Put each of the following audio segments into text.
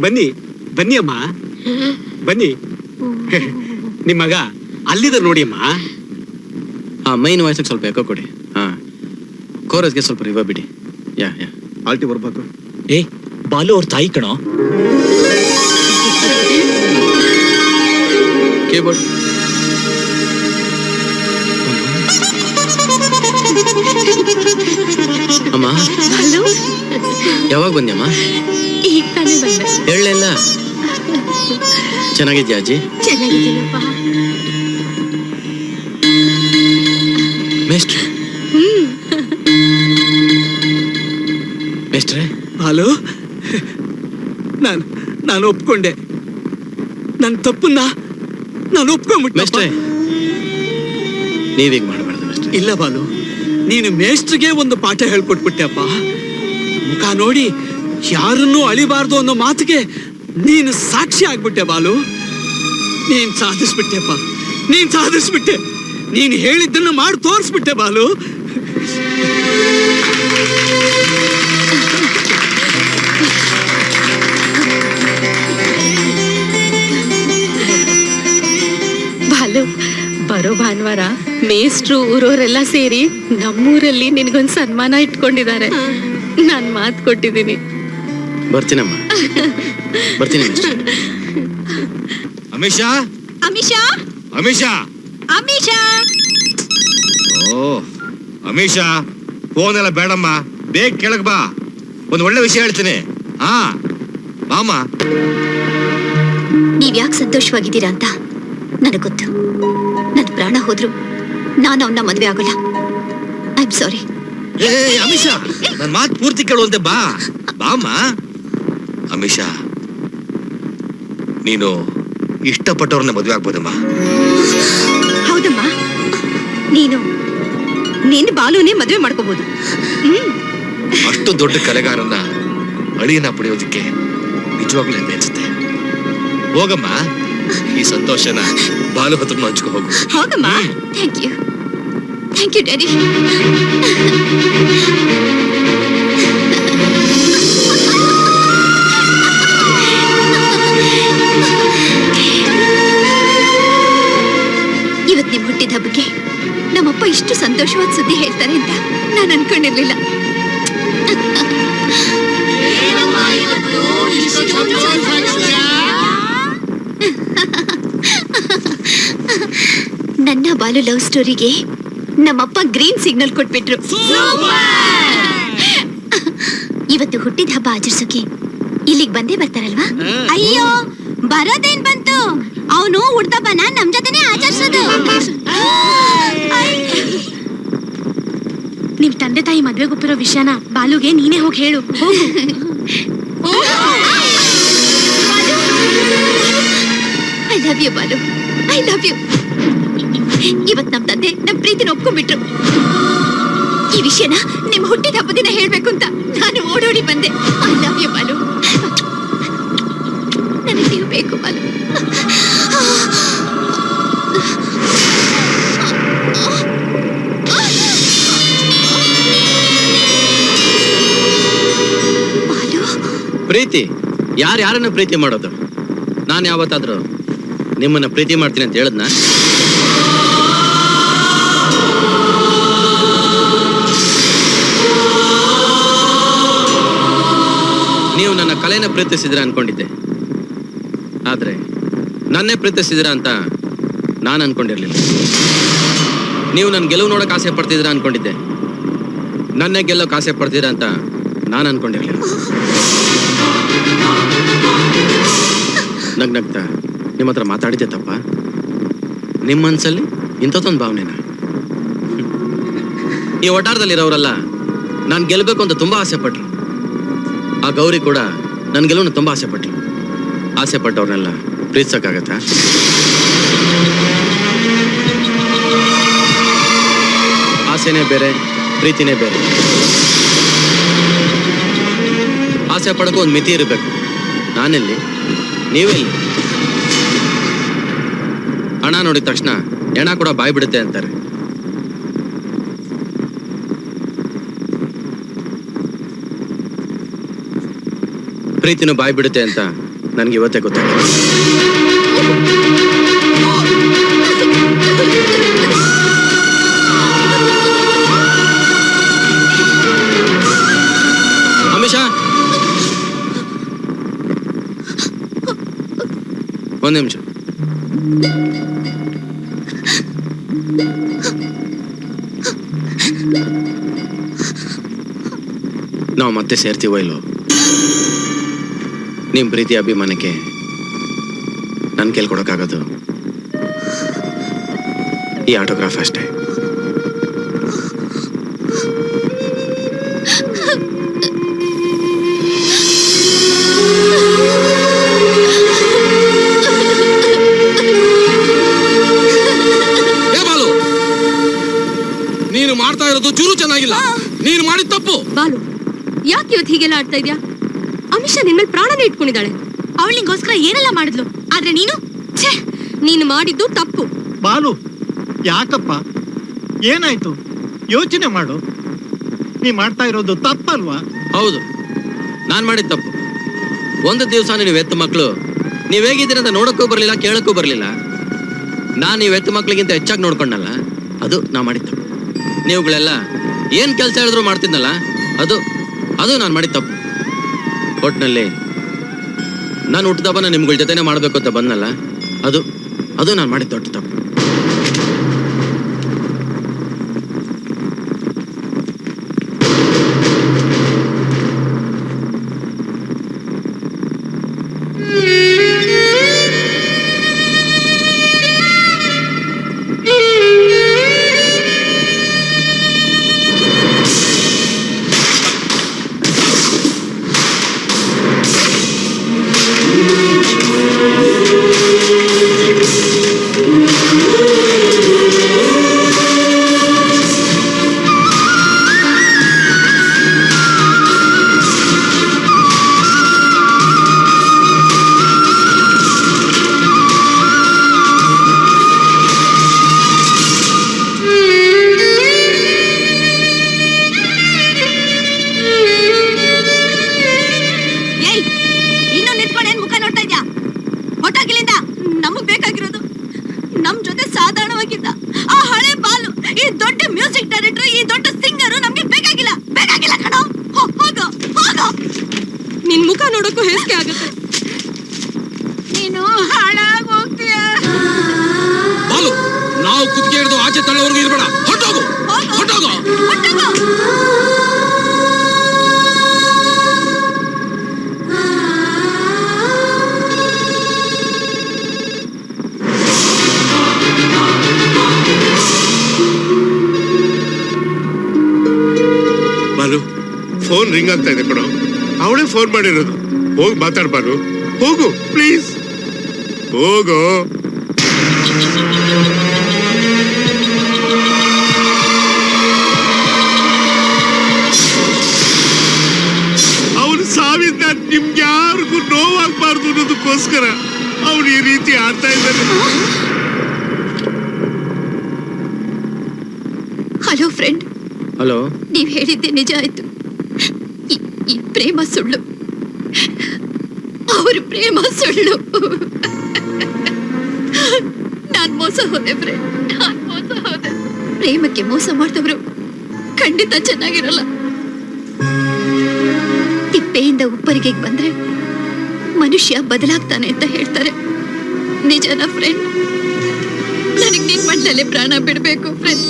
ಬನ್ನಿ ಬನ್ನಿ ಅಮ್ಮ, ಬನ್ನಿ. ನಿಮ್ಮ ಮಗ ಅಲ್ಲಿದ ನೋಡಿ ಅಮ್ಮ. ಮೈನ್ ವಾಯ್ಸಿಗೆ ಸ್ವಲ್ಪ ಎಕೋ ಕೊಡಿ. ಕೋರಸ್ಗೆ ಸ್ವಲ್ಪ ರಿವ ಬಿಡಿ. ಯಾ ಆಲ್ಟಿ ಬರ್ಬೇಕು. ಬಾಲು ಅವ್ರ ತಾಯಿ ಕಣೋ. ಕೀಬೋರ್ಡ್. ಅಮ್ಮ ಯಾವಾಗ ಬಂದ್ಯಮ್ಮ? ಈಗ ತಾನೇ ಬಂದೆ. ಹೇಳಲಿಲ್ಲ. ಚೆನ್ನಾಗಿದ್ಯಾ ಅಜ್ಜಿ? ಚೆನ್ನಾಗಿದ್ದೀನಪ್ಪ. ಮೇಷ್ಟ್ರೆ ಮೇಷ್ಟ್ರೆ. ಬಾಲು, ನಾನು ಒಪ್ಕೊಂಡೆ. ನನ್ನ ತಪ್ಪನ್ನ ನಾನು ಒಪ್ಕೊಂಡ್ಬಿಟ್ಟೆ. ಮೇಷ್ಟ್ರೆ ನೀವೀಗ ಮಾಡಬಾರ್ದು ಮೇಷ್ಟ್ರೆ. ಇಲ್ಲ ಬಾಲು, ನೀನು ಮೇಷ್ಟ್ರಿಗೆ ಒಂದು ಪಾಠ ಹೇಳ್ಕೊಟ್ಬಿಟ್ಟೆ ಅಪ್ಪ. ಮುಖ ನೋಡಿ ಯಾರನ್ನೂ ಅಳಿಬಾರ್ದು ಅನ್ನೋ ಮಾತಿಗೆ ನೀನು ಸಾಕ್ಷಿ ಆಗ್ಬಿಟ್ಟೆ ಬಾಲು. ನೀನ್ ಸಾಧಿಸ್ಬಿಟ್ಟೆಪ್ಪ, ನೀನ್ ಸಾಧಿಸ್ಬಿಟ್ಟೆ. ನೀನು ಹೇಳಿದ್ದನ್ನು ಮಾಡಿ ತೋರಿಸ್ಬಿಟ್ಟೆ ಬಾಲು. ಬಾಲು, ಬರೋ ಭಾನುವಾರ ಮೇಷ್ಟ್ರು ಊರವರೆಲ್ಲ ಸೇರಿ ನಮ್ಮೂರಲ್ಲಿ ನಿನಗೊಂದು ಸನ್ಮಾನ ಇಟ್ಕೊಂಡಿದ್ದಾರೆ. ನಾನ್ ಮಾತು ಕೊಟ್ಟಿದ್ದೀನಿ. ಬರ್ತೀನಮ್ಮ, ಬರ್ತೀನಿ ಮೇಷ್ಟ್ರೆ. ಅಮಿಷಾ ಅಮಿಷಾ ಅಮಿಷಾ ಅಮಿಷಾ. ಓ ಅಮಿಷಾ, ಫೋನ್ ಎಲ್ಲ ಬೇಡಮ್ಮ, ಬೇಗ ಕೆಳಗ್ ಬಾ. ಒಂದು ಒಳ್ಳೆ ವಿಷಯ ಹೇಳ್ತೀನಿ. ಬಾಮ. ನೀವ್ ಯಾಕೆ ಸಂತೋಷವಾಗಿದ್ದೀರಾ ಅಂತ ನನಗೆ ಗೊತ್ತು. ನನ್ನ ಪ್ರಾಣ ಹೋದ್ರು ನಾನು ಅವನ್ನ ಮದ್ವೆ ಆಗೋಲ್ಲ. I am sorry. ಅಮಿಷಾ, ನನ್ ಮಾತು ಪೂರ್ತಿ ಕೇಳುವಂತೆ ಬಾ. ಬಾಮ್ಮ. ಅಮಿಷಾ, ನೀನು ಇಷ್ಟಪಟ್ಟವ್ರನ್ನ ಮದುವೆ ಆಗ್ಬೋದಮ್ಮ. ಹೌದಮ್ಮ, ನೀನು ಬಾಲುನೇ ಮದುವೆ ಮಾಡ್ಕೋಬಹುದು. ಅಷ್ಟು ದೊಡ್ಡ ಕಲೆಗಾರನ್ನ ಅಳಿಯನ್ನ ಪಡೆಯೋದಕ್ಕೆ ನಿಜವಾಗ್ಲೂ ಹೆಮ್ಮೆ ಅನ್ಸುತ್ತೆ. ಹೋಗಮ್ಮ, ಈ ಸಂತೋಷನ ಬಾಲು ಹತ್ರ ಹಂಚ್ಕೊ ಹೋಗು. ಹೋಗಮ್ಮ. Thank you daddy. ಇವತ್ತು ನಿಮ್ ಹುಟ್ಟಿದ ಹಬ್ಬಕ್ಕೆ ನಮ್ಮಪ್ಪ ಇಷ್ಟು ಸಂತೋಷವಾದ ಸುದ್ದಿ ಹೇಳ್ತಾರೆ ಅಂತ ನಾನು ಅನ್ಕೊಂಡಿರ್ಲಿಲ್ಲ. ನನ್ನ ಬಾಲು ಲವ್ ಸ್ಟೋರಿಗೆ ನಮ್ಮಪ್ಪ ಗ್ರೀನ್ ಸಿಗ್ನಲ್ ಕೊಟ್ಬಿಟ್ರು. ಇವತ್ತು ಹುಟ್ಟಿದ ಹಬ್ಬ ಆಚರಿಸೋಕೆ ಇಲ್ಲಿಗೆ ಬಂದೇ ಬರ್ತಾರಲ್ವಾ? ಅಯ್ಯೋ, ಬರೋದೇನ್ ಬಂತು, ಅವನು ಹುಡ್ದಬ್ಬನ ನಮ್ ಜೊತೆನೆ ಆಚರಿಸೋದು. ನಿಮ್ ತಂದೆ ತಾಯಿ ಮದ್ವೆಗೆ ಒಪ್ಪಿರೋ ವಿಷಯನ ಬಾಲುಗೆ ನೀನೇ ಹೋಗಿ ಹೇಳು. I love you Balu, I love you. ಇವತ್ ನಮ್ ತಂದೆ ನಮ್ ಪ್ರೀತಿನ ಒಪ್ಕೊಂಡ್ಬಿಟ್ರು. ಈ ವಿಷಯನ ನಿಮ್ ಹುಟ್ಟಿದ ಹಬ್ಬ ದಿನ ಹೇಳ್ಬೇಕು ಅಂತ ನಾನು ಓಡೋಡಿ ಬಂದೆ. ಐ ಲವ್ ಯು ಬಾಲು, ನನಗೆ ನೀವು ಬೇಕು ಬಾಲು. ಪ್ರೀತಿ ಯಾರನ್ನ ಪ್ರೀತಿ ಮಾಡೋದು? ನಾನು ಯಾವತ್ತಾದ್ರೂ ನಿಮ್ಮನ್ನ ಪ್ರೀತಿ ಮಾಡ್ತೀನಿ ಅಂತ ಹೇಳದ್ನ? ನೀವು ನನ್ನ ಕಲೆನ ಪ್ರೀತಿಸಿದ್ರ ಅನ್ಕೊಂಡಿದ್ದೆ, ಆದ್ರೆ ನನ್ನೇ ಪ್ರೀತಿಸಿದ್ರ ಅಂತ ನಾನು ಅನ್ಕೊಂಡಿರ್ಲಿಲ್ಲ. ನೀವು ನನ್ನ ಗೆಲುವು ನೋಡಕ್ ಆಸೆ ಪಡ್ತಿದ್ರ ಅನ್ಕೊಂಡಿದ್ದೆ, ನನ್ನೇ ಗೆಲ್ಲೋಕ್ ಆಸೆ ಪಡ್ತೀರ ಅಂತ ನಾನು ಅನ್ಕೊಂಡಿರ್ಲಿಲ್ಲ. ನಗ್ನಗ್ತಾ ನಿಮ್ಮ ಹತ್ರ ಮಾತಾಡಿದ್ದೆ ತಪ್ಪ? ನಿಮ್ಮ ಮನ್ಸಲ್ಲಿ ಇಂಥದ್ದೊಂದು ಭಾವನೆನ? ಈ ಒಟ್ಟಾರದಲ್ಲಿರೋರೆಲ್ಲ ನಾನು ಗೆಲ್ಲಬೇಕು ಅಂತ ತುಂಬಾ ಆಸೆ ಪಟ್ರು. ಆ ಗೌರಿ ಕೂಡ ನನ್ನ ಗೆಲುವನ್ನು ತುಂಬಾ ಆಸೆ ಪಟ್ರು. ಆಸೆ ಪಟ್ಟವ್ರನ್ನೆಲ್ಲ ಪ್ರೀತಿಸಕ್ಕಾಗತ್ತಾ? ಆಸೆನೇ ಬೇರೆ, ಪ್ರೀತಿನೇ ಬೇರೆ. ಆಸೆ ಪಡೋಕ್ಕೂ ಒಂದು ಮಿತಿ ಇರಬೇಕು. ನಾನೆಲ್ಲಿ, ನೀವೆಲ್ಲಿ? ಹಣ ನೋಡಿದ ತಕ್ಷಣ ಹೆಣ ಕೂಡ ಬಾಯಿ ಬಿಡುತ್ತೆ ಅಂತಾರೆ. ಪ್ರೀತಿನೂ ಬಾಯ್ ಬಿಡುತ್ತೆ ಅಂತ ನನಗೆ ಇವತ್ತೇ ಗೊತ್ತಾಗಿದೆ. ಅಮಿಷಾ, ಒಂದ್ ನಿಮಿಷ. ನಾವು ಮತ್ತೆ ಸೇರ್ತೀವೋ ಇಲ್ವೋ? ನಿಮ್ ಪ್ರೀತಿ ಅಭಿಮಾನಕ್ಕೆ ನನ್ ಕೇಳ್ಕೊಡಕ್ಕಾಗೋದು ಈ ಆಟೋಗ್ರಾಫ್ ಅಷ್ಟೇ. ನೀನು ಮಾಡ್ತಾ ಇರೋದು ಚೂರು ಚೆನ್ನಾಗಿಲ್ಲ. ನೀನು ಮಾಡಿದ ತಪ್ಪು. ಬಾಲು, ಯಾಕೆ ಇವತ್ತು ಹೀಗೆಲ್ಲ ಆಡ್ತಾ ಇದ್ಯಾ? ಅಮಿಷಾ ನಿನ್ ಮೇಲೆ ಪ್ರಾಣನೇ ಇಟ್ಕೊಂಡಿದ್ದಾಳೆ. ಅವಳು ನಿಂಗೋಸ್ಕರ ಏನೆಲ್ಲ ಮಾಡಿದ್ಲು, ಆದ್ರೆ ನೀನು ಮಾಡಿದ್ದು ತಪ್ಪು. ಬಾಲು, ಯಾಕಪ್ಪ, ಏನಾಯ್ತು? ಯೋಚನೆ ಮಾಡು. ನೀ ಮಾಡ್ತಾ ಇರೋದು ತಪ್ಪಲ್ವಾ? ಹೌದು, ನಾನ್ ಮಾಡಿದ ತಪ್ಪು. ಒಂದು ದಿವಸ ನೀವು ಎತ್ತು ಮಕ್ಕಳು ನೀವ್ ಹೇಗಿದ್ದೀರ ಅಂತ ನೋಡಕ್ಕೂ ಬರ್ಲಿಲ್ಲ, ಕೇಳಕ್ಕೂ ಬರ್ಲಿಲ್ಲ. ನಾನು ನೀವು ಎತ್ತು ಮಕ್ಳಿಗಿಂತ ಹೆಚ್ಚಾಗಿ ನೋಡ್ಕೊಂಡಲ್ಲ, ಅದು ನಾ ಮಾಡಿದ ತಪ್ಪು. ನೀವುಗಳೆಲ್ಲ ಏನ್ ಕೆಲಸ ಹೇಳಿದ್ರು ಮಾಡ್ತಿದ್ನಲ್ಲ, ಅದು ನಾನು ಮಾಡಿದ ತಪ್ಪು. ಒಟ್ನಲ್ಲಿ ನಾನು ಹುಟ್ಟಿದಬ್ಬನ ನಿಮ್ಗಳ ಜೊತೆನೆ ಮಾಡ್ಬೇಕು ಅಂತ ಬಂದಲ್ಲ, ಅದು ನಾನು ಮಾಡಿದ ದೊಡ್ಡ ತಪ್ಪು. ನಿನ್ ಮುಖ ನೋಡಕ್ಕೂ ಹೇಸಿಗೆ ಆಗುತ್ತೆ. ನೀನು ಹಾಳಾಗಿ ಹೋಗ್ತೀಯ. ಬಾಲು, ನಾವು ಕುತ್ತಿಗೆ ಹಿಡಿದು ಆಚೆ ತಳ್ಳೋವರೆಗೂ ಇರಬೇಡ. ಹೊರಟೋಗು, ಹೊರಟೋಗು. ಬಾಲು, ಫೋನ್ ರಿಂಗ್ ಆಗ್ತಾ ಇದೆ ಕಣೋ. ಅವಳೇ ಫೋನ್ ಮಾಡಿರೋದು. ಹೋಗಿ ಮಾತಾಡ್ಬಾರು. ಹೋಗು ಪ್ಲೀಸ್, ಹೋಗು. ಅವನು ಸಾವಿಂದ ನಿಮ್ಗೆ ಯಾರಿಗೂ ನೋವಾಗಬಾರ್ದು ಅನ್ನೋದಕ್ಕೋಸ್ಕರ ಅವನು ಈ ರೀತಿ ಆಡ್ತಾ ಇದ್ದಾನೆ. Hello friend. ಹಲೋ. ನೀವ್ ಹೇಳಿದ್ದೆ ನಿಜ ಆಯ್ತು. ಈ ಪ್ರೇಮ ಸುಳ್ಳು. ಅವ್ರ ಪ್ರೇಮ ಸುಳ್ಳು. ನಾನ್ ಮೋಸ ಹೋದೆ ಫ್ರೆಂಡ್, ನಾನ್ ಮೋಸ ಹೋದೆ. ಪ್ರೇಮಕ್ಕೆ ಮೋಸ ಮಾಡಿದವರು ಖಂಡಿತ ಚೆನ್ನಾಗಿರಲ್ಲ. ತಿಪ್ಪೆಯಿಂದ ಉಪ್ಪರಿಗೆ ಬಂದ್ರೆ ಮನುಷ್ಯ ಬದಲಾಗ್ತಾನೆ ಅಂತ ಹೇಳ್ತಾರೆ. ನಿಜನ ಫ್ರೆಂಡ್? ನನಗ್ ನಿನ್ ಮಣ್ಣಲ್ಲೇ ಪ್ರಾಣ ಬಿಡ್ಬೇಕು ಫ್ರೆಂಡ್,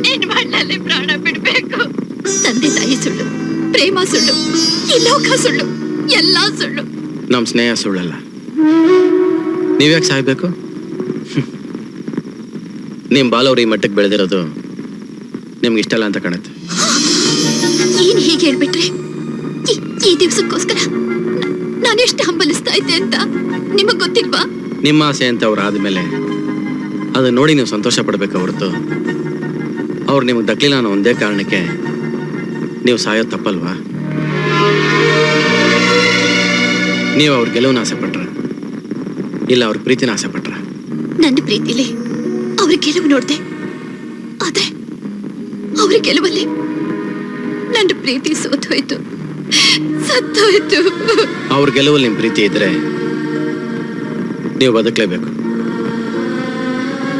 ನಿನ್ ಮಣ್ಣಲ್ಲೇ ಪ್ರಾಣ ಬಿಡ್ಬೇಕು. ತಂದೆ ತಾಯಿ ಸುಳ್ಳು, ಪ್ರೇಮ ಸುಳ್ಳು, ಈ ಲೋಕ ಸುಳ್ಳು, ಎಲ್ಲಾ ಸುಳ್ಳು. ನಮ್ ಸ್ನೇಹ ಸುಳ್ಳಲ್ಲ. ನೀವ್ಯಾಕೆ ಸಾಯ್ಬೇಕು? ನಿಮ್ ಬಾಲವ್ರು ಈ ಮಟ್ಟಕ್ಕೆ ಬೆಳೆದಿರೋದು ನಿಮ್ಗೆ ಇಷ್ಟ ಅಲ್ಲ ಅಂತ ಕಾಣುತ್ತೆ. ಏನ್ ಹೀಗೆ ಹೇಳ್ಬಿಟ್ರೆ? ಈ ದಿವ್ಸಕ್ಕೋಸ್ಕರ ನಾನೆಷ್ಟು ಹಂಬಲಿಸ್ತಾ ಇದ್ದೆ ಅಂತ ನಿಮಗ್ ಗೊತ್ತಿಲ್ವಾ? ನಿಮ್ಮ ಆಸೆ ಅಂತ ಅವ್ರು ಆದ್ಮೇಲೆ ಅದು ನೋಡಿ ನೀವು ಸಂತೋಷ ಪಡ್ಬೇಕು ಹೊರತು ಅವ್ರು ನಿಮಗೆ ದಕ್ಕಲಿಲ್ಲ ಅನ್ನೋ ಒಂದೇ ಕಾರಣಕ್ಕೆ ನೀವು ಸಾಯೋದು ತಪ್ಪಲ್ವಾ? ನೀವು ಅವ್ರ ಗೆಲುವನ್ನ ಆಸೆ ಪಟ್ರ, ಇಲ್ಲ ಅವ್ರ ಪ್ರೀತಿನ ಆಸೆ ಪಟ್ರ? ನನ್ನ ಪ್ರೀತಿಲಿ ಅವ್ರ ಗೆಲುವು ನೋಡ್ದೆ, ಆದ್ರೆ ಅವ್ರ ಗೆಲುವಲ್ಲಿ ನನ್ನ ಪ್ರೀತಿ ಸೋತೋಯ್ತು. ಸತ್ತೋಯ್ತು. ಅವ್ರ ಗೆಲುವಲ್ಲಿ ನಿಮ್ ಪ್ರೀತಿ ಇದ್ರೆ ನೀವು ಬದುಕಲೇಬೇಕು.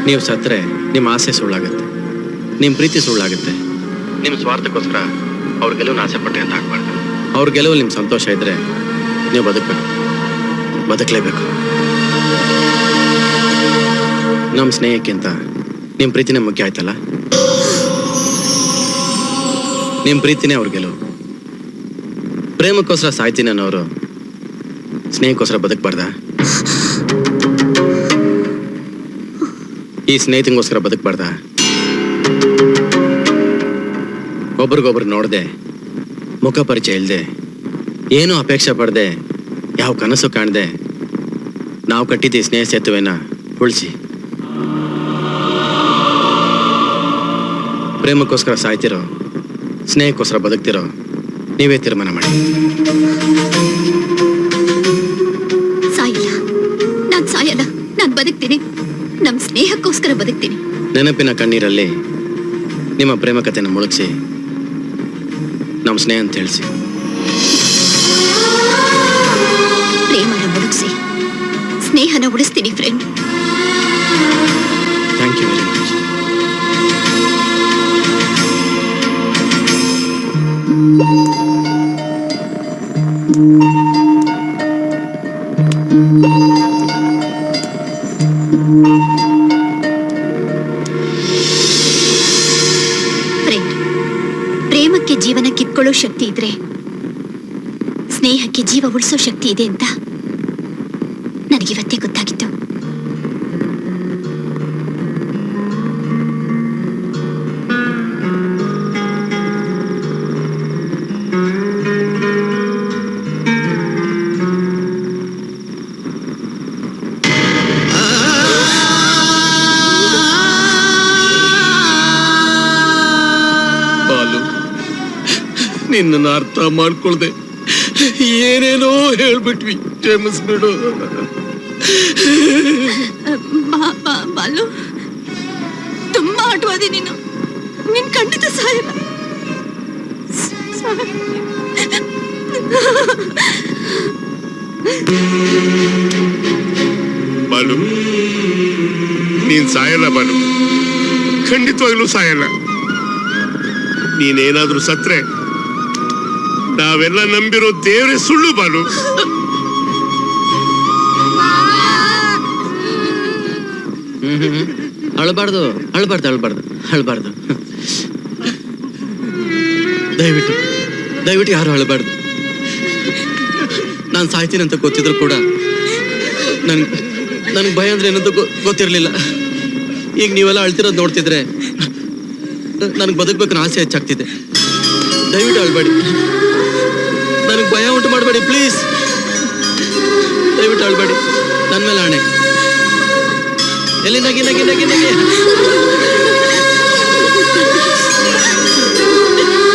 ನೀವು ಸತ್ರೆ ನಿಮ್ಮ ಆಸೆ ಸುಳ್ಳಾಗುತ್ತೆ, ನಿಮ್ಮ ಪ್ರೀತಿ ಸುಳ್ಳಾಗುತ್ತೆ. ನಿಮ್ಮ ಸ್ವಾರ್ಥಕ್ಕೋಸ್ಕರ ಅವ್ರ ಗೆಲುವನ್ನ ಆಸೆ ಪಟ್ಟೆ ಅಂತ ಆಗ್ಬಾರ್ದು. ಅವ್ರ ಗೆಲುವಲ್ಲಿ ನಿಮ್ ಸಂತೋಷ ಇದ್ರೆ ನೀವು ಬದುಕಬೇಕು, ಬದುಕಲೇಬೇಕು. ನಮ್ಮ ಸ್ನೇಹಕ್ಕಿಂತ ನಿಮ್ಮ ಪ್ರೀತಿನೇ ಮುಖ್ಯ ಆಯ್ತಲ್ಲ. ನಿಮ್ಮ ಪ್ರೀತಿನೇ ಅವ್ರ ಗೆಲುವು. ಪ್ರೇಮಕ್ಕೋಸ್ಕರ ಸಾಯ್ತೀನಿ ಅನ್ನೋರು ಸ್ನೇಹಕ್ಕೋಸ್ಕರ ಬದುಕಬಾರ್ದ? ಈ ಸ್ನೇಹಿತಂಗೋಸ್ಕರ ಬದುಕಬಾರ್ದ? ಒಬ್ರಿಗೊಬ್ರು ನೋಡದೆ, ಮುಖ ಪರಿಚಯ ಇಲ್ಲದೆ, ಏನೂ ಅಪೇಕ್ಷೆ ಪಡದೆ, ಯಾವ ಕನಸು ಕಾಣದೆ ನಾವು ಕಟ್ಟಿದ್ದ ಈ ಸ್ನೇಹ ಸೇತುವೆನ ಉಳಿಸಿ. ಪ್ರೇಮಕ್ಕೋಸ್ಕರ ಸಾಯ್ತಿರೋ, ಸ್ನೇಹಕ್ಕೋಸ್ಕರ ಬದುಕ್ತಿರೋ ನೀವೇ ತೀರ್ಮಾನ ಮಾಡಿ. ಸಾಯಿಲ್ಲ, ನಾನ್ ಸಾಯಲ್ಲ, ನಾನ್ ಬದುಕ್ತೀನಿ. ನಮ್ ಸ್ನೇಹಕ್ಕೋಸ್ಕರ ಬದುಕ್ತೀನಿ. ನೆನಪಿನ ಕಣ್ಣೀರಲ್ಲಿ ನಿಮ್ಮ ಪ್ರೇಮ ಕಥೆನ ಮುಳುಗಿಸಿ ನಮ್ಮ ಸ್ನೇಹ ಅಂತ ತಿಳಿಸಿ. ಪ್ರೇಮನ ಮುಳುಗಿಸಿ ಸ್ನೇಹನ ಉಳಿಸ್ತೀನಿ friend. Thank you very much. Friend, ಪ್ರೇಮಕ್ಕೆ ಜೀವನ ಕಿತ್ಕೊಳ್ಳೋ ಶಕ್ತಿ ಇದ್ರೆ ಸ್ನೇಹಕ್ಕೆ ಜೀವ ಉಳಿಸೋ ಶಕ್ತಿ ಇದೆ ಅಂತ ನನಗಿವತ್ತೇ ಗೊತ್ತಾಗಿತ್ತು. ಬಾಲು, ನಿನ್ನನ್ನು ಅರ್ಥ ಮಾಡ್ಕೊಳ್ದೆ ಏನೇನೋ ಹೇಳ್ಬಿಟ್ವಿ, ಕ್ಷಮಿಸ್ಬಿಡು. ಬಾಲು, ತುಂಬಾ ಆಟವಾದಿ ನೀನು. ನೀನ್ ಖಂಡಿತ ಸಾಯಲ್ಲ. ಬಾಲು, ನೀನ್ ಸಾಯಲ್ಲ ಬಾಲು, ಖಂಡಿತವಾಗ್ಲೂ ಸಾಯಲ್ಲ. ನೀನೇನಾದ್ರೂ ಸತ್ರೆ ನಾವೆಲ್ಲ ನಂಬಿರೋ ದೇವರೇ ಸುಳ್ಳು ಬಾಲು. ಅಳಬಾರ್ದು, ಅಳಬಾರ್ದು, ಅಳಬಾರ್ದು, ಅಳಬಾರ್ದು. ದಯವಿಟ್ಟು ದಯವಿಟ್ಟು ಯಾರು ಅಳಬಾರ್ದು. ನಾನು ಸಾಯ್ತೀನಿ ಅಂತ ಗೊತ್ತಿದ್ರು ಕೂಡ ನನಗೆ ಭಯ ಅಂದ್ರೆ ಏನಂತ ಗೊತ್ತಿರಲಿಲ್ಲ. ಈಗ ನೀವೆಲ್ಲ ಅಳ್ತಿರೋದು ನೋಡ್ತಿದ್ರೆ ನನಗೆ ಬದುಕಬೇಕು ಆಸೆ ಹೆಚ್ಚಾಗ್ತಿದೆ. ದಯವಿಟ್ಟು ಅಳ್ಬೇಡಿ, ನನಗೆ ಭಯ ಉಂಟು ಮಾಡಬೇಡಿ ಪ್ಲೀಸ್. ದಯವಿಟ್ಟು ಅಳ್ಬೇಡಿ, ನನ್ನ ಮೇಲೆ ಆಣೆ. ಎಲ್ಲಿ ನಗಿ ನಗಿ ನಗಿ ನಗಿ